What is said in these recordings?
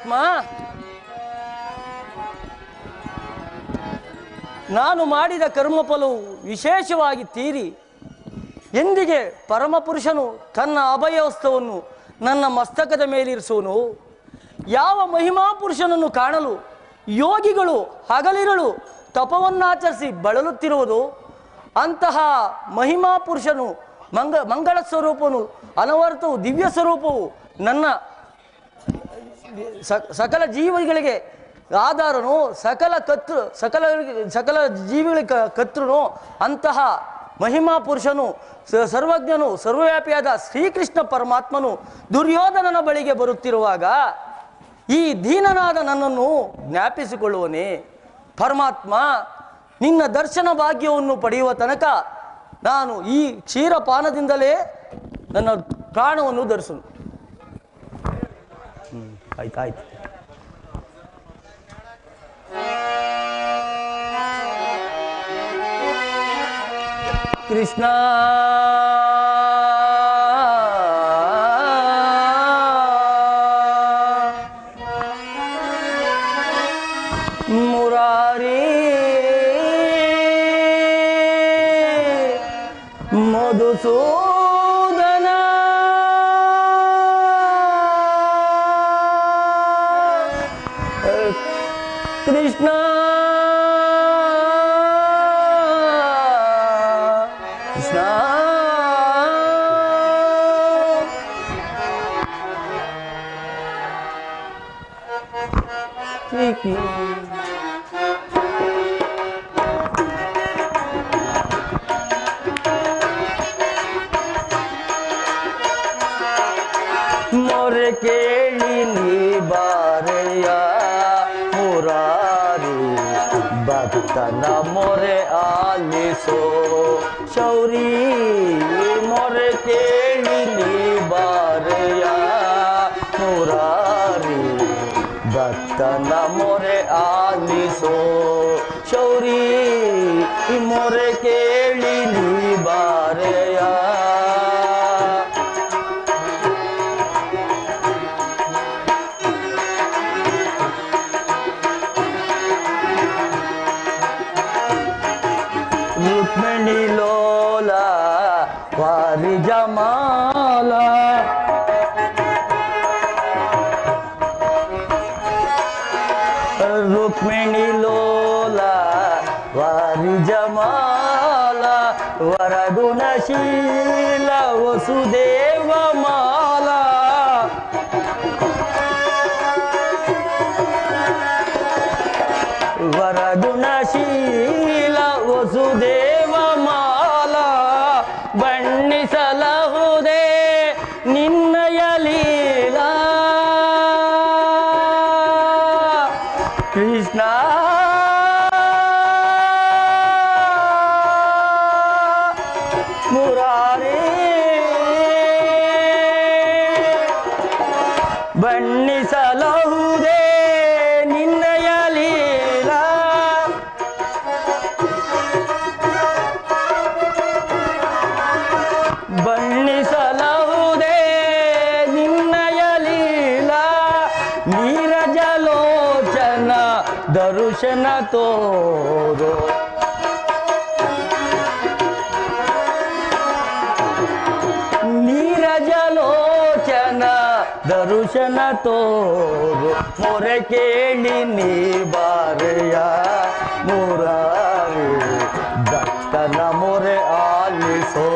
ಪರಮಾತ್ಮ, ನಾನು ಮಾಡಿದ ಕರ್ಮಫಲವು ವಿಶೇಷವಾಗಿ ತೀರಿ ಎಂದಿಗೆ ಪರಮಪುರುಷನು ತನ್ನ ಅಭಯವಸ್ತವನ್ನು ನನ್ನ ಮಸ್ತಕದ ಮೇಲಿರಿಸುವನು? ಯಾವ ಮಹಿಮಾ ಪುರುಷನನ್ನು ಕಾಣಲು ಯೋಗಿಗಳು ಹಗಲಿರಳು ತಪವನ್ನಾಚರಿಸಿ ಬಳಲುತ್ತಿರುವುದು? ಅಂತಹ ಮಹಿಮಾ ಪುರುಷನು ಮಂಗಳ ಸ್ವರೂಪನು, ಅನವರ್ತವು ದಿವ್ಯ ಸ್ವರೂಪವು, ನನ್ನ ಸಕಲ ಜೀವಿಗಳಿಗೆ ಆಧಾರನು, ಸಕಲ ಜೀವಿಗಳಿಗೆ ಕರ್ತೃನು. ಅಂತಹ ಮಹಿಮಾ ಪುರುಷನು, ಸರ್ವಜ್ಞನು, ಸರ್ವವ್ಯಾಪಿಯಾದ ಶ್ರೀಕೃಷ್ಣ ಪರಮಾತ್ಮನು ದುರ್ಯೋಧನನ ಬಳಿಗೆ ಬರುತ್ತಿರುವಾಗ ಈ ದೀನನಾದ ನನ್ನನ್ನು ಜ್ಞಾಪಿಸಿಕೊಳ್ಳುವನೇ? ಪರಮಾತ್ಮ, ನಿನ್ನ ದರ್ಶನ ಭಾಗ್ಯವನ್ನು ಪಡೆಯುವ ತನಕ ನಾನು ಈ ಕ್ಷೀರಪಾನದಿಂದಲೇ ನನ್ನ ಪ್ರಾಣವನ್ನು ಧರಿಸು. ಆಯ್ತಾಯ್ತು. ಕೃಷ್ಣ ಮುರಾರಿ ಮಧುಸೂದನ ಕೃಷ್ಣ ಮೊರೆ ಕೇಳಿ ನೀ ಬಾರೆಯ ಮುರಾರಿ, ಭಕ್ತನ ಮೊರೆ ಆಲಿಸೋ ಶೌರಿ. ಮೊರೆ ಕೇಳಿ ನೀ ಬಾರೆಯ ಮುರಾರಿ, ಭಕ್ತನ ಮೊರೆ ಆಲಿಸೋ ಶೌರಿ. ಮೊರೆ ಕೇಳಿ ನೀ ಬಾರೆಯ. ರುಕ್ಮಿಣಿ ಲೋಲ ವಾರಿ ಜಮಾಲ, ರುಕ್ಮಿಣಿ ಲೋಲ ವಾರಿ ಜಮಾಲ, ವರಗುಣಶೀಲ ವಸುದೇವ ಮಾಲ. ವರಗುಣಶೀಲ ವಸುದೇವ ಮಾಲ, ಬಣ್ಣಿಸಲಹುದೇ ನಿನ್ನಯ ಲೀಲಾ. ಕೃಷ್ಣ ಮುರಾರಿ, ಬಣ್ಣಿಸಲಹುದೇ ನಿನ್ನಯ ಲೀಲಾ. ಬಣ್ಣಿಸಲಹುದೇ ನಿನ್ನಯ ಲೀಲಾ. ನೀರಜಲೋಚನ ದರುಶನ ತೋರೋ, ನೀರಜಲೋಚನ ದರುಶನ ತೋರು. ಮೊರೆ ಕೇಳಿ ನೀ ಬಾರೆಯ ಮುರಾರಿ, ಭಕ್ತನ ಮೊರೆ ಆಲಿಸೋ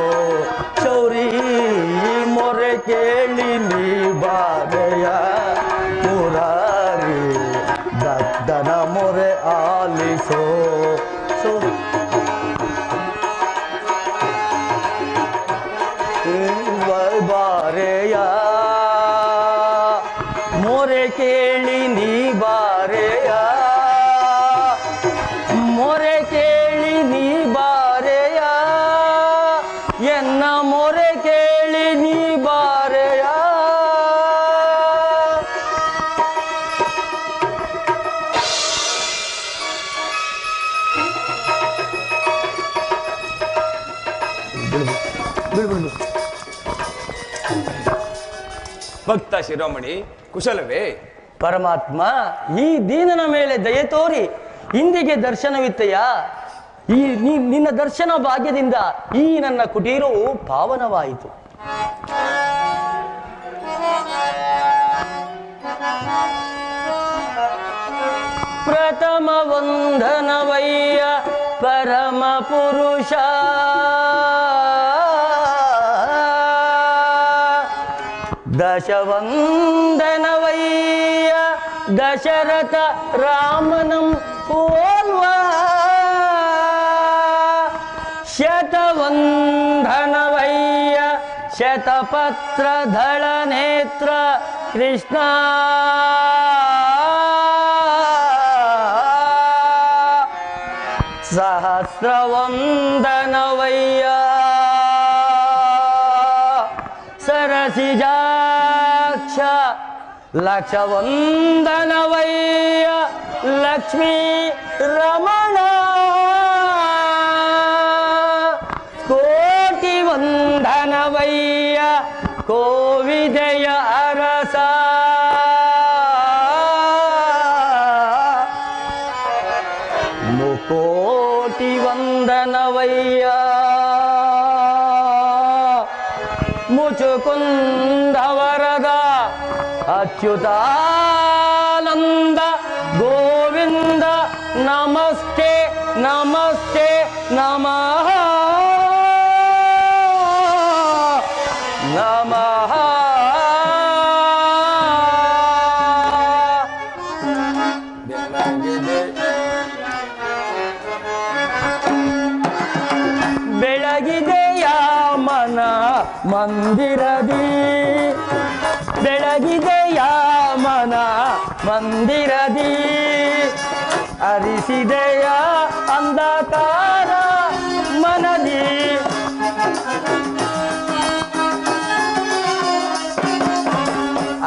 ಶೌರಿ. ಮೊರೆ ಕೇಳಿ ನೀ ಬಾರೆಯ ಮುರಾರಿ, ಭಕ್ತನ ಮೊರೆ ಆಲಿಸೋ ಬಾರೆಯ. ಮೊರೆ ಕೇಳಿ ನೀ ಬಾರೆಯ, ಮೊರೆ ಕೇಳಿ ನೀ ಬಾರೆಯ, ಎನ್ನ ಮೊರೆ ಕೇಳಿ ನೀ ಬಾರೆಯ. ಭಕ್ತ ಶಿರೋಮಣಿ, ಕುಶಲವೇ? ಪರಮಾತ್ಮ, ಈ ದೀನನ ಮೇಲೆ ದಯೆ ತೋರಿ ಇಂದಿಗೆ ದರ್ಶನವಿತ್ತಯ್ಯ. ನಿನ್ನ ದರ್ಶನ ಭಾಗ್ಯದಿಂದ ಈ ನನ್ನ ಕುಟೀರವು ಪಾವನವಾಯಿತು. ಪ್ರಥಮ ವಂದನವಯ್ಯ ಪರಮ ಪುರುಷ, ದಶವಂದನವಯ್ಯ ದಶರಥ ರಾಮನಂ ಪೋಲ್ವ, ಶತವಂದನವಯ್ಯ ಶತಪತ್ರಧಳ ನೇತ್ರ ಕೃಷ್ಣ, ಸಹಸ್ರವಂದನವಯ್ಯ ಸರಸಿಜಾಕ್ಷ, ಲಕ್ಷವಂದನವಯ್ಯ ಲಕ್ಷ್ಮೀ ರಮಣ, ಕೋಟಿ ವಂದನವಯ್ಯ ಕೋವಿದಯ ಅರಸ, ಮುಕೋಟಿ ವಂದನವಯ್ಯ ಮುಚುಕುಂದ ವರದ ಅಚ್ಯುತಾನಂದ ಗೋವಿಂದ, ನಮಸ್ತೆ ನಮಸ್ತೆ ನಮಃ ನಮಃ. ಬೆಳಗಿದೆಯ ಮನ ಮಂದಿರದಿ, ಬೆಳಗಿದೆಯ ಮನ ಮಂದಿರದಿ, ಅರಿಸಿದೆಯ ಅಂಧಕಾರ ಮನದಿ,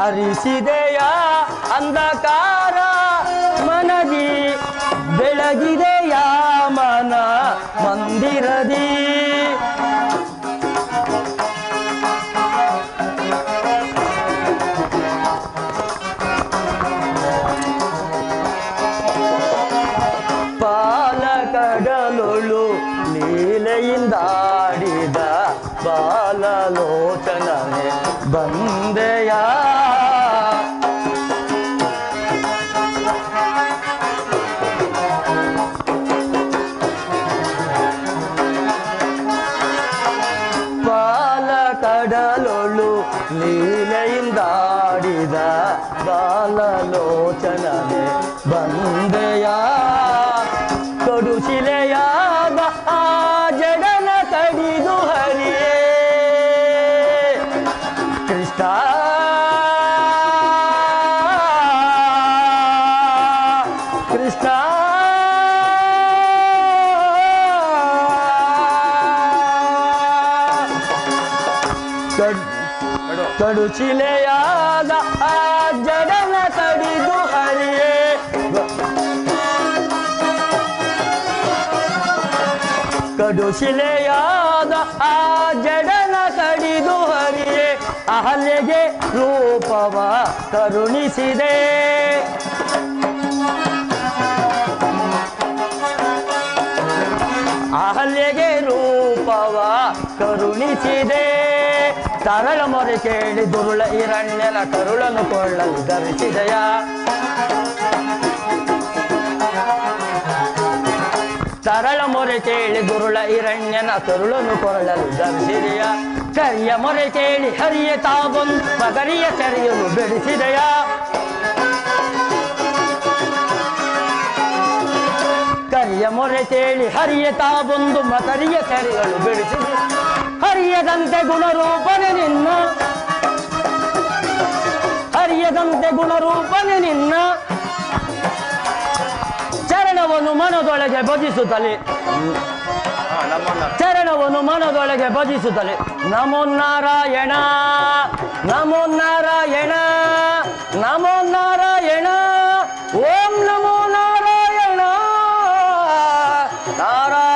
ಅರಿಸಿದೆಯ ಅಂಧಕಾರ ಮನದಿ, ಬೆಳಗಿದೆಯ ಮನ ಮಂದಿರದಿ. ಪಾಲಕಡಲೊಳು ಲೀಲೆಯಿಂದಾಡಿದ ಬಾಲಲೋಚನನೆ ಬಂದೆಯ, ಪಾಲಕಡಲೊಳು ಲೀಲೆಯಿಂದಾಡಿದ ಬಾಲಲೋಚನನೆ ಬಂದೆಯ, ಕಡುಶಿಲೆಯಾದ ಆ ಜಡನ ಕಡಿದು ಹರಿಯೇ ಕೃಷ್ಣ, ಕೃಷ್ಣ ಕಡುಶಿಲೆಯಾದ ಆ ಜಡನ ಕಡಿದು ಹರಿಯೇ, ಕಡುಶಿಲೆಯಾದ ಆ ಜಡನ ಕಡಿದು ಹರಿಯೇ, ಅಹಲ್ಯೆಗೆ ರೂಪವ ಕರುಣಿಸಿದೆ, ಅಹಲ್ಯೆಗೆ ರೂಪವ ಕರುಣಿಸಿದೆ, ತರಳ ಮೊರೆ ಕೇಳಿ ದುರುಳ ಹಿರಣ್ಯನ ಕರುಳನ್ನು ಕೊಳ್ಳಲು ಧರಿಸಿದೆಯ, ತರಳ ಮೊರೆ ಕೇಳಿ ದುರುಳ ಹಿರಣ್ಯನ ಕರುಳನ್ನು ಕೊಳ್ಳಲು ಧರಿಸಿದೆಯ, ಕರಿಯ ಮೊರೆ ಕೇಳಿ ಹರಿಯ ತಾಬೊಂದು ಮಗರಿಯ ಸೆರೆಯಲು ಬೆಳೆಸಿದೆಯ, ಕರಿಯ ಮೊರೆ ಕೇಳಿ ಹರಿಯ ತಾಬೊಂದು ಮಕರಿಯ ಸೆರೆಗಳು ಬೆಳೆಸಿದೆ, ಹರಿಯದಂತೆ ಗುಣರೂಪನೆ ನಿನ್ನ, ಹರಿಯದಂತೆ ಗುಣರೂಪನೆ ನಿನ್ನ, ಚರಣವನ್ನು ಮನದೊಳಗೆ ಭಜಿಸುತ್ತಲೇ, ಚರಣವನ್ನು ಮನದೊಳಗೆ ಭಜಿಸುತ್ತಲೇ, ನಮೋ ನಾರಾಯಣ ನಮೋ ನಾರಾಯಣ ನಮೋ ನಾರಾಯಣ, ಓಂ ನಮೋ ನಾರಾಯಣ ನಾರಾಯಣ.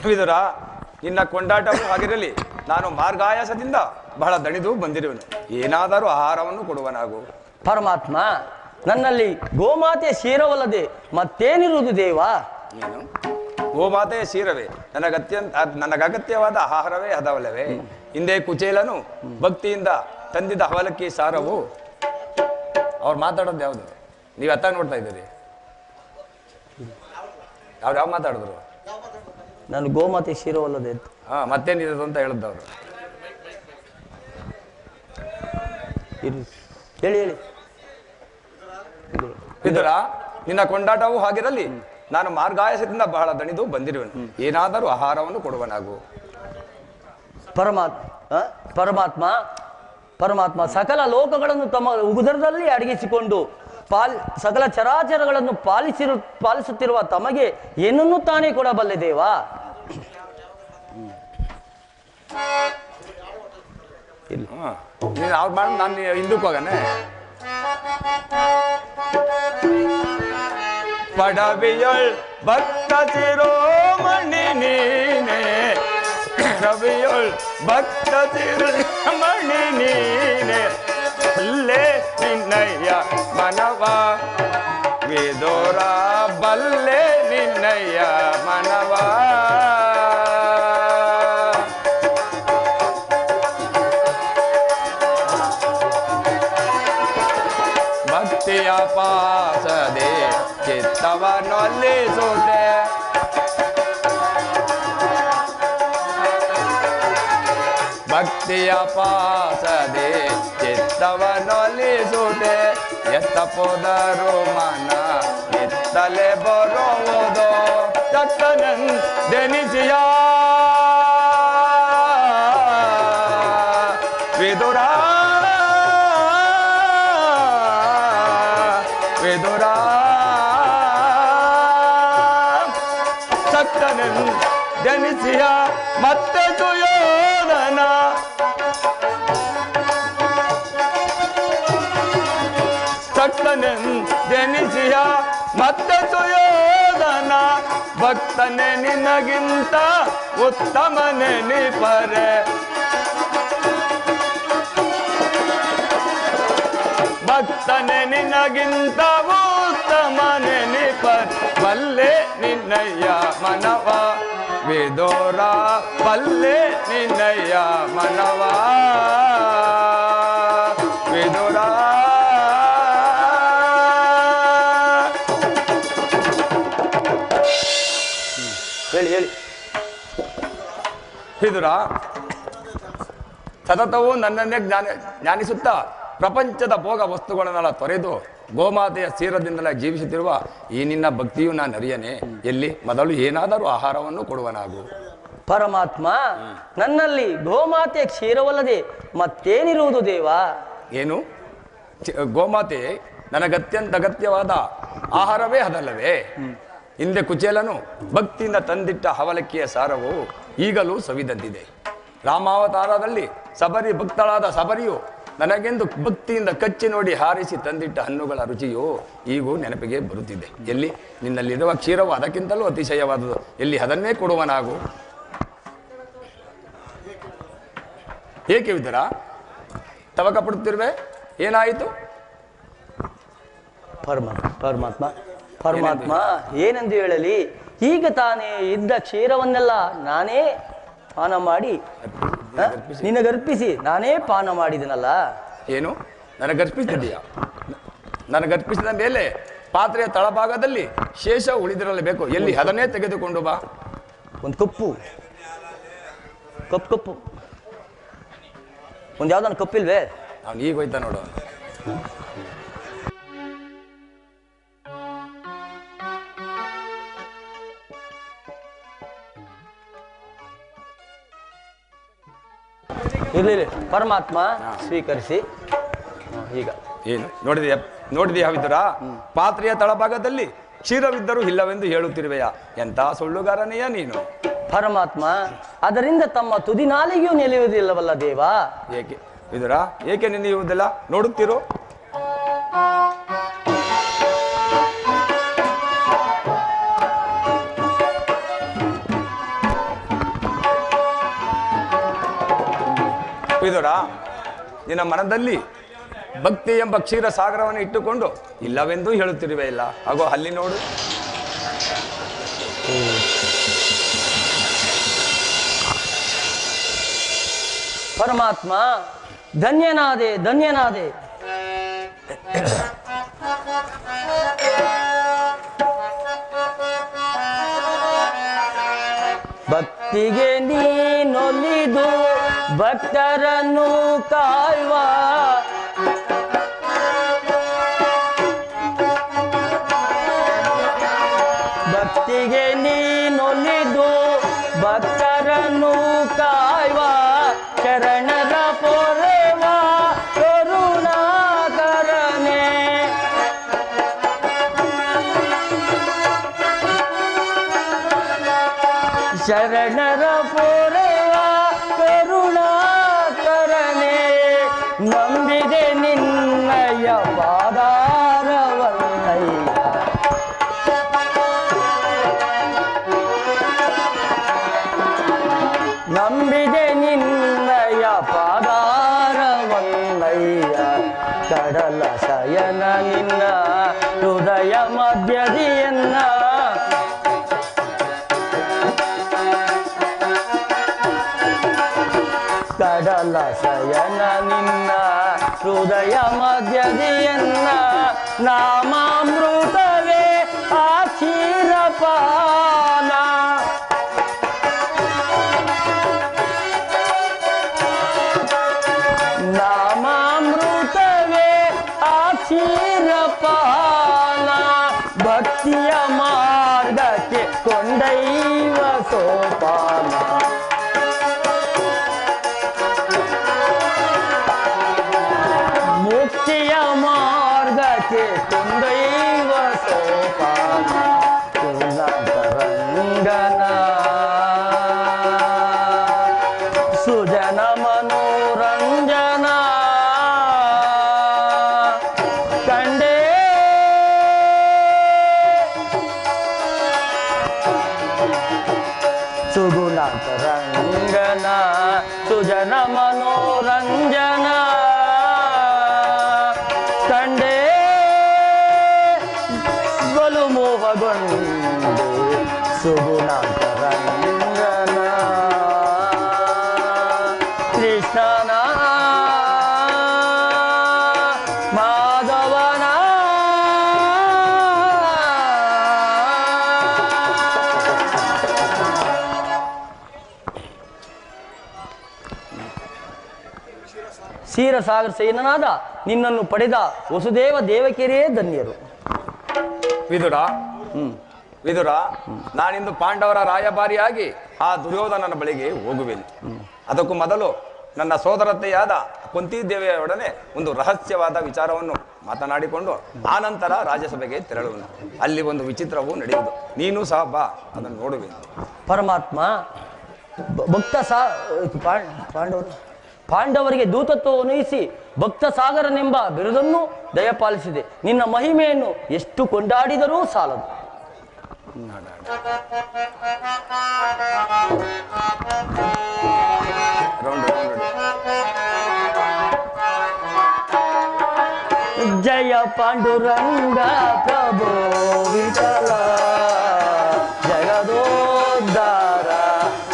ವಿದುರ, ನಿನ್ನ ಕೊಂಡಾಟವು ಹಾಗಿರಲಿ. ನಾನು ಮಾರ್ಗಾಯಾಸದಿಂದ ಬಹಳ ದಣಿದು ಬಂದಿರುವನು. ಏನಾದರೂ ಆಹಾರವನ್ನು ಕೊಡುವನಾಗು. ಪರಮಾತ್ಮ, ನನ್ನಲ್ಲಿ ಗೋಮಾತೆ ಕ್ಷೀರವಲ್ಲದೆ ಮತ್ತೇನಿರುವುದು ದೇವ? ಏನು? ಗೋಮಾತೆಯ ಕ್ಷೀರವೇ ನನಗತ್ಯವಾದ ಆಹಾರವೇ ಅದವಲ್ಲವೇ? ಹಿಂದೆ ಕುಚೇಲನು ಭಕ್ತಿಯಿಂದ ತಂದಿದ್ದ ಅವಲಕ್ಕಿ ಸಾರವು. ಅವ್ರು ಮಾತಾಡೋದು ಯಾವುದು? ನೀವು ಅತ್ತ ನೋಡ್ತಾ ಇದ್ದೀರಿ. ಅವ್ರು ಯಾವ ಮಾತಾಡಿದ್ರು? ನಾನು ಗೋಮಾತೆ ಕ್ಷೀರವಲ್ಲದೆ ಅಂತ. ಹಾ, ಮತ್ತೇನಿರೋದು ಅಂತ ಹೇಳಿದ್ದವ್ರು. ಹೇಳಿ ಹೇಳಿ. ವಿದುರ, ನಿನ್ನ ಕೊಂಡಾಟವೂ ಹಾಗಿರಲಿ. ನಾನು ಮಾರ್ಗಾಯಸದಿಂದ ಬಹಳ ದಣಿದು ಬಂದಿರುವೆನು. ಏನಾದರೂ ಆಹಾರವನ್ನು ಕೊಡುವನಾಗು. ಪರಮಾತ್ಮ ಪರಮಾತ್ಮ ಸಕಲ ಲೋಕಗಳನ್ನು ತಮ್ಮ ಉದರದಲ್ಲಿ ಅಡಗಿಸಿಕೊಂಡು ಸಕಲ ಚರಾಚರಗಳನ್ನು ಪಾಲಿಸುತ್ತಿರುವ ತಮಗೆ ಏನನ್ನು ತಾನೇ ಕೊಡಬಲ್ಲೆ ದೇವಾ? ನೀನು ಅವ್ರು ಮಾಡಿ ನಾನು ಹಿಂದಕ್ಕೆ ಹೋಗನೆ. ಪಡವಿಯೊಳ್ ಭಕ್ತ ಶಿರೋಮಣಿ ನೀನೆ, ರವಿಯೊಳ್ ಭಕ್ತ ಶಿರೋಮಣಿ ನೀನೆ, ಬಲ್ಲೆ ನಿನ್ನಯ್ಯ ಮನವ ವಿದೂರ, ಬಲ್ಲೆ ನಿನ್ನಯ್ಯ ಮನವ. ಭಕ್ತಿಯ ಪಾಸದೆ ಚಿತ್ತವನ್ನೊಲಿಸುತ್ತೆ, ಭಕ್ತಿಯ ಪಾಸದೆ ಚಿತ್ತವನ್ನೊಲಿಸುತ್ತೆ. ಎತ್ತ ಪೋದರು ಮನ ಎತ್ತಲೆ ಬರುವುದು, ದೆನಿಸಿಯ ವಿದುರ ವಿದುರ ಜನಿಸಿಯ ಮತ್ತೆ ಸುಯೋಧನ, ಜನಿಸಿಯ ಮತ್ತೆ ಸುಯೋಧನ, ಭಕ್ತನೆ ನಿನಗಿಂತ ಉತ್ತಮನೆ ನಿಪರೆ, ಭಕ್ತನೆ ನಿನಗಿಂತ ಉತ್ತಮನೆ ನಿಪರ್, ಬಲ್ಲೆ ನಿನ್ನಯ್ಯ ಮನವ ವಿದೂರ, ಬಲ್ಲೆ ನಿನ್ನಯ್ಯ ಮನವ ವಿದೂರ. ಹೇಳಿ ಹೇಳಿ. ವಿದುರ, ಸತತವೂ ನನ್ನನ್ನೇ ಜ್ಞಾನಿಸುತ್ತಾ ಪ್ರಪಂಚದ ಭೋಗ ವಸ್ತುಗಳನ್ನೆಲ್ಲ ತೊರೆದು ಗೋಮಾತೆಯ ಕ್ಷೀರದಿಂದಲೇ ಜೀವಿಸುತ್ತಿರುವ ಈ ನಿನ್ನ ಭಕ್ತಿಯು ನಾನು ಅರಿಯನೆ. ಎಲ್ಲಿ ಮೊದಲು ಏನಾದರೂ ಆಹಾರವನ್ನು ಕೊಡುವನಾಗು. ಪರಮಾತ್ಮ, ನನ್ನಲ್ಲಿ ಗೋಮಾತೆ ಕ್ಷೀರವಲ್ಲದೆ ಮತ್ತೇನಿರುವುದು ದೇವ? ಏನು? ಗೋಮಾತೆ ನನಗತ್ಯಂತ ಅಗತ್ಯವಾದ ಆಹಾರವೇ ಅದಲ್ಲವೇ? ಹಿಂದೆ ಕುಚೇಲನು ಭಕ್ತಿಯಿಂದ ತಂದಿಟ್ಟ ಅವಲಕ್ಕಿಯ ಸಾರವು ಈಗಲೂ ಸವಿದಂತಿದೆ. ರಾಮಾವತಾರದಲ್ಲಿ ಸಬರಿ ಭಕ್ತಳಾದ ಸಬರಿಯು ನನಗೆಂದು ಭಕ್ತಿಯಿಂದ ಕಚ್ಚಿ ನೋಡಿ ಹಾರಿಸಿ ತಂದಿಟ್ಟ ಹಣ್ಣುಗಳ ರುಚಿಯು ಈಗೂ ನೆನಪಿಗೆ ಬರುತ್ತಿದೆ. ಎಲ್ಲಿ? ನಿನ್ನಲ್ಲಿರುವ ಕ್ಷೀರವು ಅದಕ್ಕಿಂತಲೂ ಅತಿಶಯವಾದುದು. ಎಲ್ಲಿ? ಅದನ್ನೇ ಕೊಡುವನಾಗು. ಏಕೆ ವಿದುರ ತವಕ ಪಡುತ್ತಿರುವೆ? ಏನಾಯಿತು? ಪರಮಾತ್ಮ ಪರಮಾತ್ಮ ಏನೆಂದು ಹೇಳಲಿ? ಈಗ ತಾನೇ ಇದ್ದ ಕ್ಷೀರವನ್ನೆಲ್ಲ ನಾನೇ ಪಾನ ಮಾಡಿ ನಿನಗರ್ಪಿಸಿ ನಾನೇ ಪಾನ ಮಾಡಿದನಲ್ಲ. ಏನು? ನನಗರ್ಪಿಸಿದೆಯಾ? ನನಗರ್ಪಿಸಿದ ಮೇಲೆ ಪಾತ್ರೆಯ ತಳಭಾಗದಲ್ಲಿ ಶೇಷ ಉಳಿದಿರಲೇಬೇಕು. ಎಲ್ಲಿ? ಅದನ್ನೇ ತೆಗೆದುಕೊಂಡು ಬಾ. ಒಂದು ಕಪ್ಪು ಒಂದು ಯಾವ್ದನ್ನು ಕಪ್ಪಿಲ್ವೇ? ಅವ್ನು ಈಗ ಹೋಯ್ತಾ ನೋಡು. ಇರ್ಲಿ ಪರಮಾತ್ಮ ಸ್ವೀಕರಿಸಿ. ಈಗ ಏನು ನೋಡಿದೆಯಾ ವಿದುರ? ಪಾತ್ರೆಯ ತಳಭಾಗದಲ್ಲಿ ಕ್ಷೀರವಿದ್ದರೂ ಇಲ್ಲವೆಂದು ಹೇಳುತ್ತಿರುವೆಯಾ? ಎಂಥ ಸುಳ್ಳುಗಾರನೆಯ ನೀನು? ಪರಮಾತ್ಮ, ಅದರಿಂದ ತಮ್ಮ ತುದಿನಾಲಿಗೆಯೂ ನಿಲ್ಲುವುದಿಲ್ಲವಲ್ಲ ದೇವ? ಏಕೆ ವಿದುರ? ಏಕೆ ನಿಲ್ಲಿಯುವುದಿಲ್ಲ? ನೋಡುತ್ತಿರು. ವಿದುರ, ನಿನ್ನ ಮನದಲ್ಲಿ ಭಕ್ತಿ ಎಂಬ ಕ್ಷೀರ ಸಾಗರವನ್ನು ಇಟ್ಟುಕೊಂಡು ಇಲ್ಲವೆಂದೂ ಹೇಳುತ್ತಿರುವೆ ಇಲ್ಲ. ಹಾಗೋ ಅಲ್ಲಿ ನೋಡು. ಪರಮಾತ್ಮ, ಧನ್ಯನಾದೆ ಧನ್ಯನಾದೆ. ಭಕ್ತಿಗೆ ನೀನೊಲಿದು ಭಕ್ತರನ್ನು ಕಾಯುವ ಭಕ್ತಿಗೆ ನೀನೊಲಿದು ಭಕ್ತರನ್ನು ಕಾಯುವ ಶರಣರ ಪೊರೆವ ಕರುಣಾಕರನೆ. ಶರಣರ ಪೊರೆವ ಕರುಣಾಕರನೆ. ನಂಬಿದೆ ನಿನ್ನಯ ಪಾದಾರವನ್ನಯ್ಯ. ನಂಬಿದೆ ನಿನ್ನಯ ಪಾದಾರವನ್ನಯ್ಯ. ಕಡಲ ಶಯನ ನಿನ್ನ ಹೃದಯ ಮಧ್ಯದಿಯನ್ನ. ಕಡಲ ಶಯನ ನಿನ್ನ ಹೃದಯ ಮಧ್ಯದಿಯನ್ನ. ನಾಮಾಮೃತವೇ ಆ ಕ್ಷೀರಪಾನ. ನಾಮಾಮೃತವೇ ಆ ಕ್ಷೀರಪಾನ. ಭಕ್ತಿಯ ಮಾರ್ಗಕ್ಕೆ ಕೊಂಡೈವ ಸೋಪಾನ. ಮುಕ್ತಿಯ ಮಾರ್ಗಕ್ಕೆ ಕೊಂಡೈವ ಸೋಪಾನ. ಪೂರ್ಣಾಂತರಂಗನ ಸುಜನ ಮನೋರಂಜನ ಕಂಡೇ. ಸುಗುಣಾಂತರಂಗನ ಸುಜನ ಮನೋರಂಜನ ಕಂಡೇ. ಬಲು ಮೋಹಗೊಂಡೆ ಸುಗುಣಾಂತರಂಗನ. ಕೃಷ್ಣನ ಮಾಧವನ ಕ್ಷೀರಸಾಗರ ಸೇನನಾದ ನಿನ್ನನ್ನು ಪಡೆದ ವಸುದೇವ ದೇವಕಿಯರೇ ಧನ್ಯರು. ವಿದುರ, ವಿದುರ, ನಾನಿಂದು ಪಾಂಡವರ ರಾಯಭಾರಿಯಾಗಿ ಆ ದುರ್ಯೋಧನನ ಬಳಿಗೆ ಹೋಗುವೆನು. ಅದಕ್ಕೂ ಮೊದಲು ನನ್ನ ಸೋದರತೆಯಾದ ಕುಂತಿದೇವಿಯೊಡನೆ ಒಂದು ರಹಸ್ಯವಾದ ವಿಚಾರವನ್ನು ಮಾತನಾಡಿಕೊಂಡು ಆನಂತರ ರಾಜ್ಯಸಭೆಗೆ ತೆರಳುವನು. ಅಲ್ಲಿ ಒಂದು ವಿಚಿತ್ರವೂ ನಡೆಯುವುದು. ನೀನು ಸಹ ಬಾ, ಅದನ್ನು ನೋಡುವೆನು. ಪರಮಾತ್ಮ, ಭಕ್ತ ಪಾಂಡವರಿಗೆ ದೂತತ್ವವನ್ನು ವಹಿಸಿ ಭಕ್ತ ಸಾಗರನೆಂಬ ಬಿರುದನ್ನು ದಯಪಾಲಿಸಿದೆ. ನಿನ್ನ ಮಹಿಮೆಯನ್ನು ಎಷ್ಟು ಕೊಂಡಾಡಿದರೂ ಸಾಲದು. ಜಯ ಪಾಂಡುರಂಗ ಪ್ರಭೋ ವಿಠಲ ಜಗದೋದ್ಧಾರ.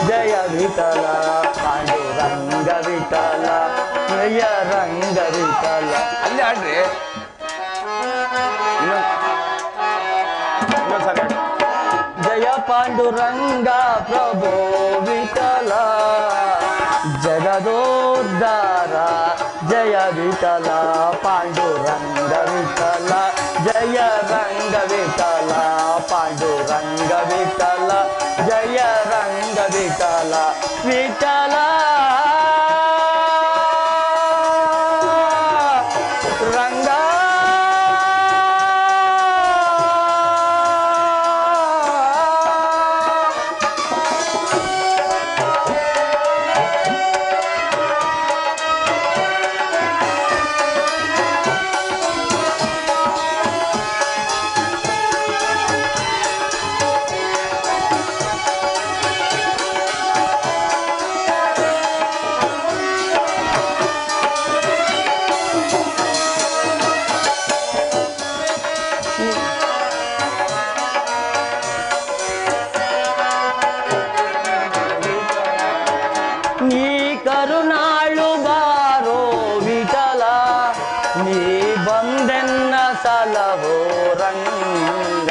ಜಯ ವಿಠಲ ಪಾಂಡುರಂಗ ವಿಠಲ ಜಯ ರಂಗ ವಿಠಲ. ಅಲ್ಲಿ ಆಡ್ರಿ ಇನ್ನೊಂದ್ಸರಿ. ಜಯ ಪಾಂಡುರಂಗ ಪ್ರಭೋ ವಿಠಲ ಜಗದೋದ್ಧಾರ. ಜಯ ವಿಠಲ ಪಾಂಡುರಂಗ ವಿಠಲ ಜಯ ರಂಗ ವಿಠಲ ಪಾಂಡುರಂಗ ವಿಠಲ ಜಯ ರಂಗ ವಿಠಲ ವಿಠಲ ರಂಗ. ನೀ ಬಂದೆನ್ನ ಸಲಹೋ ರಂಗ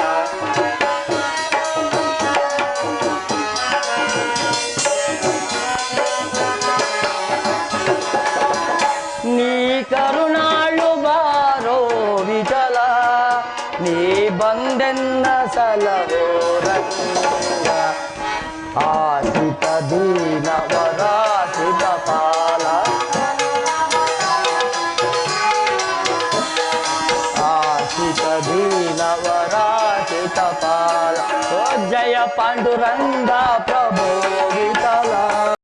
ನೀ ಕರುಣಾಳು ಬಾರೋ ವಿಠಲ ನೀ ಬಂದೆನ್ನ ಸಲಹೋ ರಂಗ ಆಸಿತ ದೀನ ವರಾಸಿತ ಪಾಲ ಆಸಿತ ದೀನ ವರಾಸಿತ ಪಾಲ ಓ ಜಯ ಪಾಂಡುರಂಗ ಪ್ರಭೋ